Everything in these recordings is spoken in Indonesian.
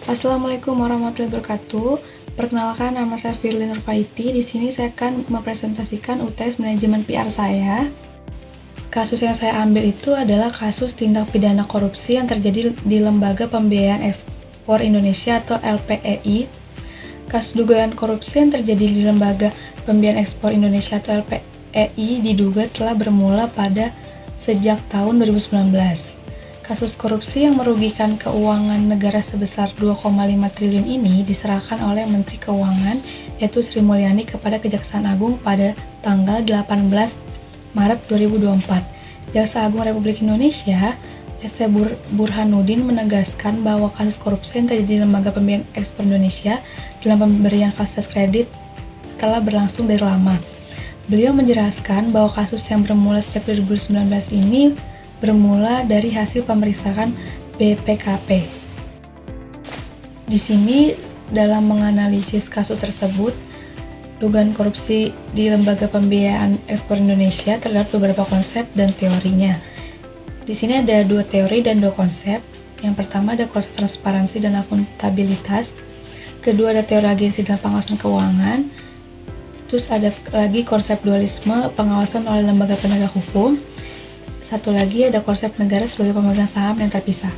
Assalamualaikum warahmatullahi wabarakatuh. Perkenalkan, nama saya Firly Nurfaiti. Di sini saya akan mempresentasikan UTS Manajemen PR saya. Kasus yang saya ambil itu adalah kasus tindak pidana korupsi yang terjadi di Lembaga Pembiayaan Ekspor Indonesia atau LPEI. Kasus dugaan korupsi yang terjadi di Lembaga Pembiayaan Ekspor Indonesia atau LPEI diduga telah bermula pada sejak tahun 2019. Kasus korupsi yang merugikan keuangan negara sebesar 2,5 triliun ini diserahkan oleh Menteri Keuangan yaitu Sri Mulyani kepada Kejaksaan Agung pada tanggal 18 Maret 2024. Jaksa Agung Republik Indonesia ST Burhanuddin menegaskan bahwa kasus korupsi yang terjadi di Lembaga Pembiayaan Ekspor Indonesia dalam pemberian fasilitas kredit telah berlangsung dari lama. Beliau menjelaskan bahwa kasus yang bermula sejak 2019 ini bermula dari hasil pemeriksaan BPKP. Di sini dalam menganalisis kasus tersebut, dugaan korupsi di Lembaga Pembiayaan Ekspor Indonesia terdapat beberapa konsep dan teorinya. Di sini ada dua teori dan dua konsep. Yang pertama ada konsep transparansi dan akuntabilitas. Kedua ada teori agensi dan pengawasan keuangan. Terus ada lagi konsep dualisme pengawasan oleh lembaga penegak hukum. Satu lagi ada konsep negara sebagai pemegang saham yang terpisah.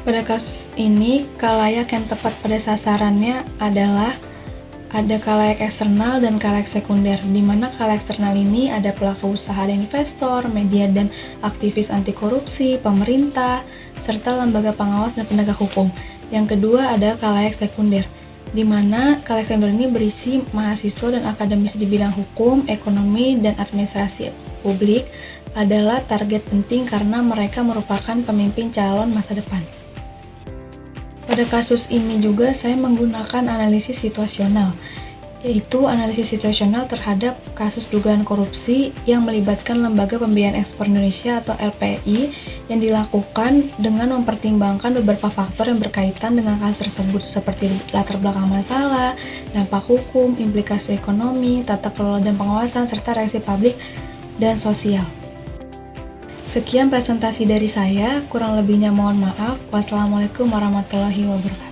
Pada kasus ini, khalayak yang tepat pada sasarannya adalah ada khalayak eksternal dan khalayak sekunder, di mana khalayak eksternal ini ada pelaku usaha dan investor, media dan aktivis anti korupsi, pemerintah, serta lembaga pengawas dan penegak hukum. Yang kedua ada khalayak sekunder, di mana khalayak sekunder ini berisi mahasiswa dan akademisi di bidang hukum, ekonomi, dan administrasi publik adalah target penting karena mereka merupakan pemimpin calon masa depan. Pada kasus ini juga saya menggunakan analisis situasional, yaitu analisis situasional terhadap kasus dugaan korupsi yang melibatkan Lembaga Pembiayaan Ekspor Indonesia atau LPEI yang dilakukan dengan mempertimbangkan beberapa faktor yang berkaitan dengan kasus tersebut seperti latar belakang masalah, dampak hukum, implikasi ekonomi, tata kelola dan pengawasan, serta reaksi publik dan sosial. Sekian presentasi dari saya, kurang lebihnya mohon maaf. Wassalamualaikum warahmatullahi wabarakatuh.